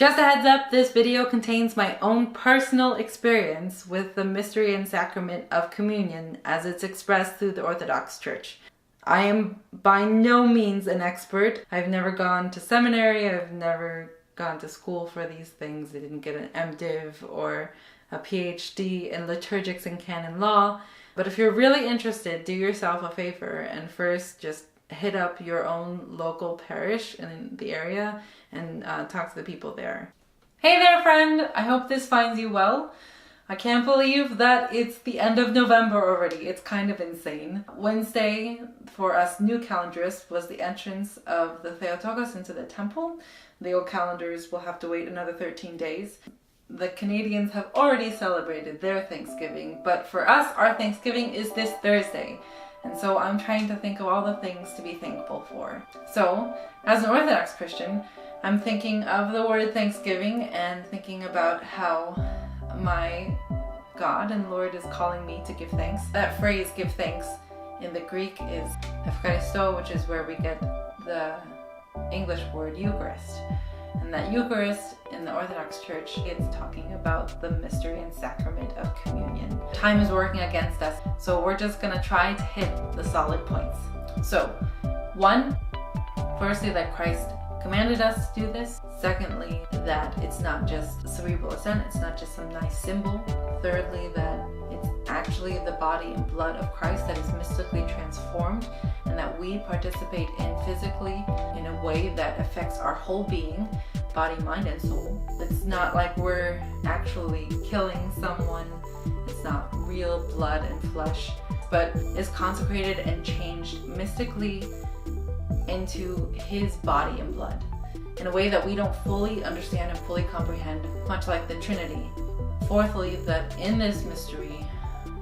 Just a heads up, this video contains my own personal experience with the mystery and sacrament of communion as it's expressed through the Orthodox Church. I am by no means an expert. I've never gone to seminary, I've never gone to school for these things. I didn't get an MDiv or a PhD in liturgics and canon law. But if you're really interested, do yourself a favor and first just hit up your own local parish in the area and talk to the people there. Hey there, friend! I hope this finds you well. I can't believe that it's the end of November already. It's kind of insane. Wednesday, for us new calendarists, was the entrance of the Theotokos into the temple. The old calendars will have to wait another 13 days. The Canadians have already celebrated their Thanksgiving, but for us, our Thanksgiving is this Thursday. And so I'm trying to think of all the things to be thankful for. So, as an Orthodox Christian, I'm thinking of the word Thanksgiving and thinking about how my God and Lord is calling me to give thanks. That phrase, give thanks, in the Greek is Eucharisto, which is where we get the English word Eucharist. And that Eucharist in the Orthodox Church, it's talking about the mystery and sacrament of communion. Time is working against us, so we're just gonna try to hit the solid points. So, 1, firstly, that Christ commanded us to do this. Secondly, that it's not just cerebral assent, it's not just some nice symbol. Thirdly, that it's actually the body and blood of Christ that is mystically transformed and that we participate in physically in a way that affects our whole being, body, mind, and soul. It's not like we're actually killing someone. It's not real blood and flesh, but is consecrated and changed mystically into his body and blood in a way that we don't fully understand and fully comprehend, much like the Trinity. Fourthly, that in this mystery,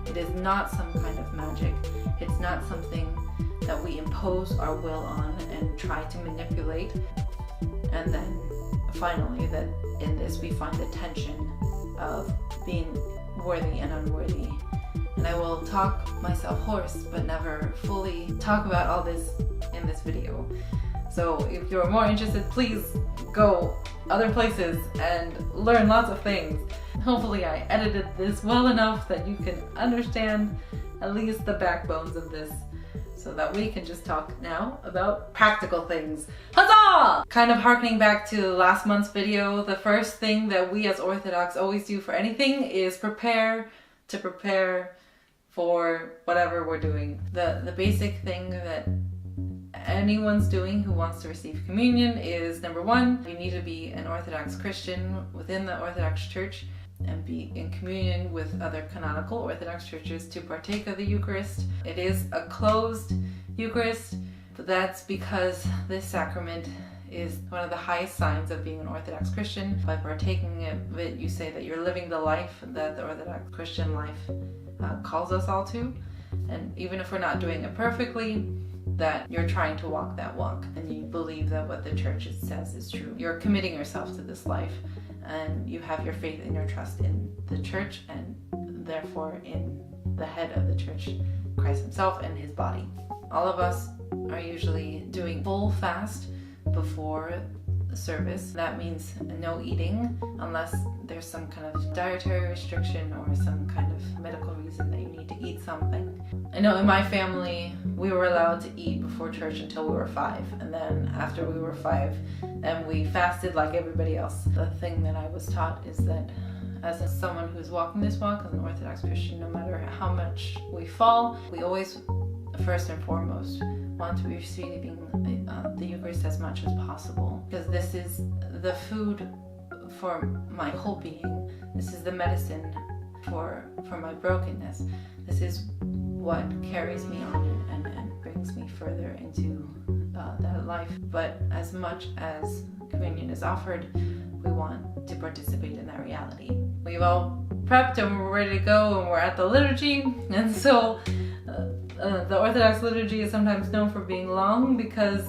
it is not some kind of magic. It's not something that we impose our will on and try to manipulate. And then finally, that in this we find the tension of being worthy and unworthy. And I will talk myself hoarse, but never fully talk about all this in this video. So if you're more interested, please go other places and learn lots of things. Hopefully I edited this well enough that you can understand at least the backbones of this so that we can just talk now about practical things. Huzzah! Kind of harkening back to last month's video, the first thing that we as Orthodox always do for anything is prepare for whatever we're doing. The basic thing that anyone's doing who wants to receive communion is, number 1, you need to be an Orthodox Christian within the Orthodox Church and be in communion with other canonical Orthodox churches to partake of the Eucharist. It is a closed Eucharist, but that's because this sacrament is one of the highest signs of being an Orthodox Christian. By partaking of it, you say that you're living the life that the Orthodox Christian life calls us all to. And even if we're not doing it perfectly, that you're trying to walk that walk and you believe that what the church says is true. You're committing yourself to this life and you have your faith and your trust in the church and therefore in the head of the church, Christ himself and his body. All of us are usually doing full fast before the service. That means no eating unless there's some kind of dietary restriction or some kind of medical reason that you need to eat something. I know in my family we were allowed to eat before church until we were 5, and then after we were 5 then we fasted like everybody else. The thing that I was taught is that as someone who's walking this walk as an Orthodox Christian, no matter how much we fall, we always first and foremost want to be receiving the Eucharist as much as possible, because this is the food for my whole being. This is the medicine for my brokenness. This is what carries me on and brings me further into that life. But as much as communion is offered, we want to participate in that reality. We've all prepped and we're ready to go and we're at the liturgy, and so the Orthodox liturgy is sometimes known for being long because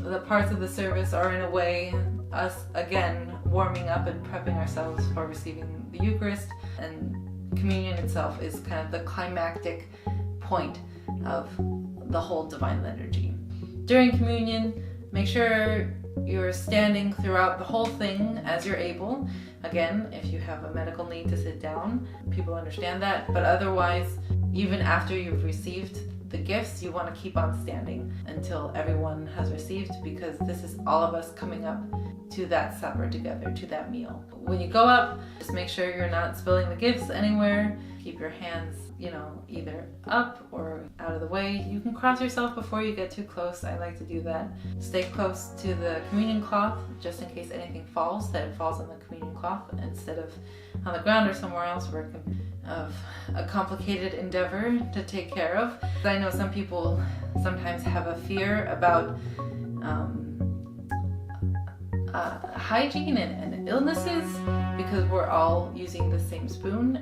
the parts of the service are in a way us again warming up and prepping ourselves for receiving the Eucharist, and communion itself is kind of the climactic point of the whole divine liturgy. During communion, make sure You're standing throughout the whole thing as you're able. Again, if you have a medical need to sit down, people understand that, but otherwise, even after you've received the gifts, you want to keep on standing until everyone has received, because this is all of us coming up to that supper together, to that meal. When you go up, just make sure you're not spilling the gifts anywhere. Keep your hands, either up or out of the way. You can cross yourself before you get too close. I like to do that. Stay close to the communion cloth, just in case anything falls, that it falls on the communion cloth instead of on the ground or somewhere else where it can be of a complicated endeavor to take care of. I know some people sometimes have a fear about hygiene and illnesses because we're all using the same spoon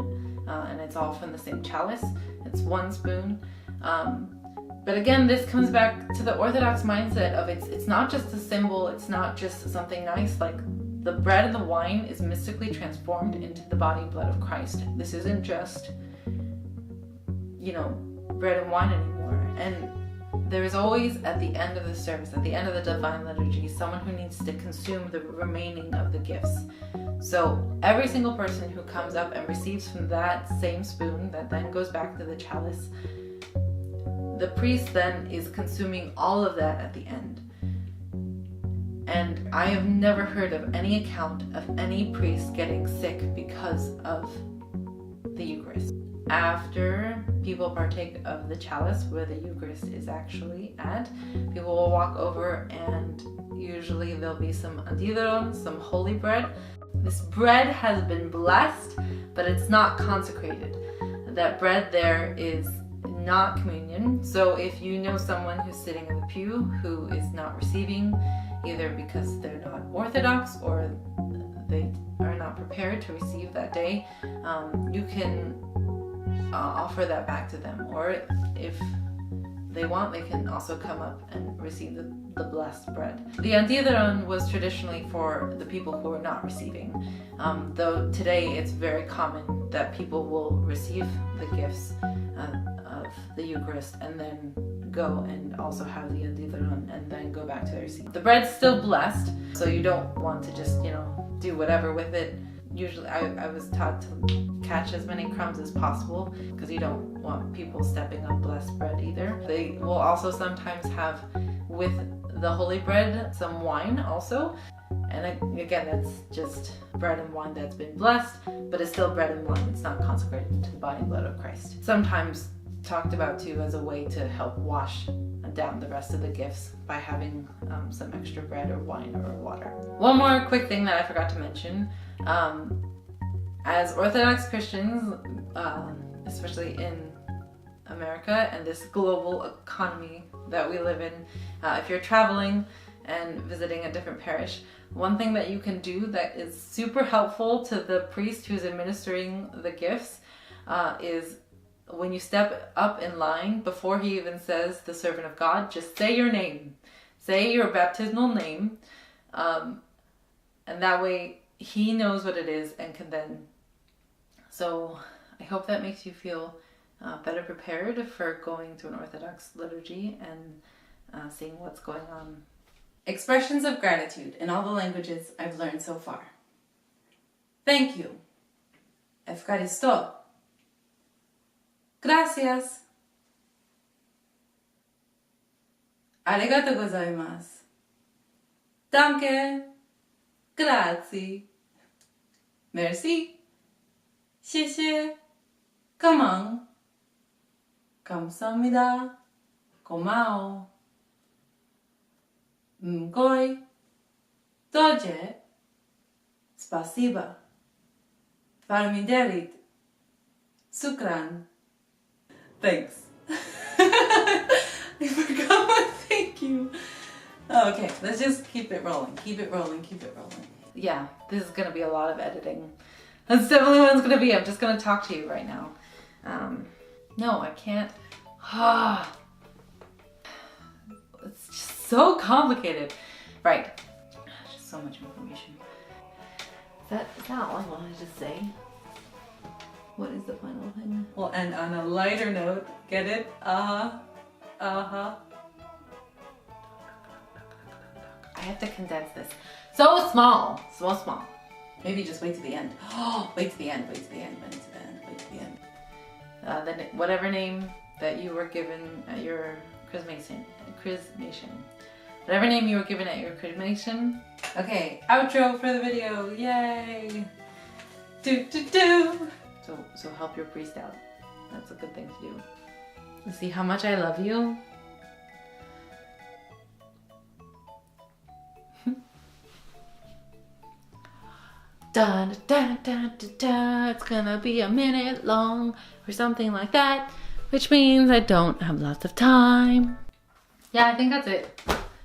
and it's all from the same chalice. It's one spoon. But again, this comes back to the Orthodox mindset of it's not just a symbol, it's not just something nice. Like, the bread and the wine is mystically transformed into the body and blood of Christ. This isn't just, bread and wine anymore. And there is always, at the end of the service, at the end of the Divine Liturgy, someone who needs to consume the remaining of the gifts. So every single person who comes up and receives from that same spoon that then goes back to the chalice, the priest then is consuming all of that at the end. And I have never heard of any account of any priest getting sick because of the Eucharist. After people partake of the chalice where the Eucharist is actually at, people will walk over and usually there'll be some Antidoron, some holy bread. This bread has been blessed, but it's not consecrated. That bread there is not communion. So if you know someone who's sitting in the pew who is not receiving, either because they're not Orthodox or they are not prepared to receive that day, you can offer that back to them. Or if they want, they can also come up and receive the blessed bread. The Antidoron was traditionally for the people who are not receiving, though today it's very common that people will receive the gifts of the Eucharist and then go and also have the Antidoron and then go back to their seat. The bread's still blessed, so you don't want to just, do whatever with it. Usually I was taught to catch as many crumbs as possible because you don't want people stepping on blessed bread either. They will also sometimes have with the holy bread some wine also. And again, that's just bread and wine that's been blessed, but it's still bread and wine. It's not consecrated into the body and blood of Christ. Sometimes talked about too as a way to help wash down the rest of the gifts by having some extra bread or wine or water. One more quick thing that I forgot to mention. As Orthodox Christians, especially in America and this global economy that we live in, if you're traveling and visiting a different parish, one thing that you can do that is super helpful to the priest who's administering the gifts is when you step up in line, before he even says the servant of God, just say your name. Say your baptismal name. And that way he knows what it is and can then. So I hope that makes you feel better prepared for going to an Orthodox liturgy and seeing what's going on. Expressions of gratitude in all the languages I've learned so far. Thank you. Efkaristo. Gracias. Arigato gozaimasu. Danke. Grazie. Merci. 谢谢. Kamang. 감사합니다. 고마워. Mgoi. Doje. Spasiba. Farmidelit. Sukran. Thanks. I forgot my thank you. Okay, let's just keep it rolling. Keep it rolling. Keep it rolling. Yeah, this is going to be a lot of editing. That's definitely what it's going to be. I'm just going to talk to you right now. No, I can't. It's just so complicated. Right. Just so much information. Is that all I wanted to say? What is the final thing? Well, and on a lighter note, get it? I I have to condense this. So small. So small. Maybe just wait to the end. Oh, wait to the end, wait to the end, wait to the end, wait to the end. Then whatever name that you were given at your chrismation. Whatever name you were given at your chrismation. Okay, outro for the video. Yay! Do. So help your priest out. That's a good thing to do. You see how much I love you? Da, da, da, da, da. It's gonna be a minute long or something like that, which means I don't have lots of time. Yeah, I think that's it.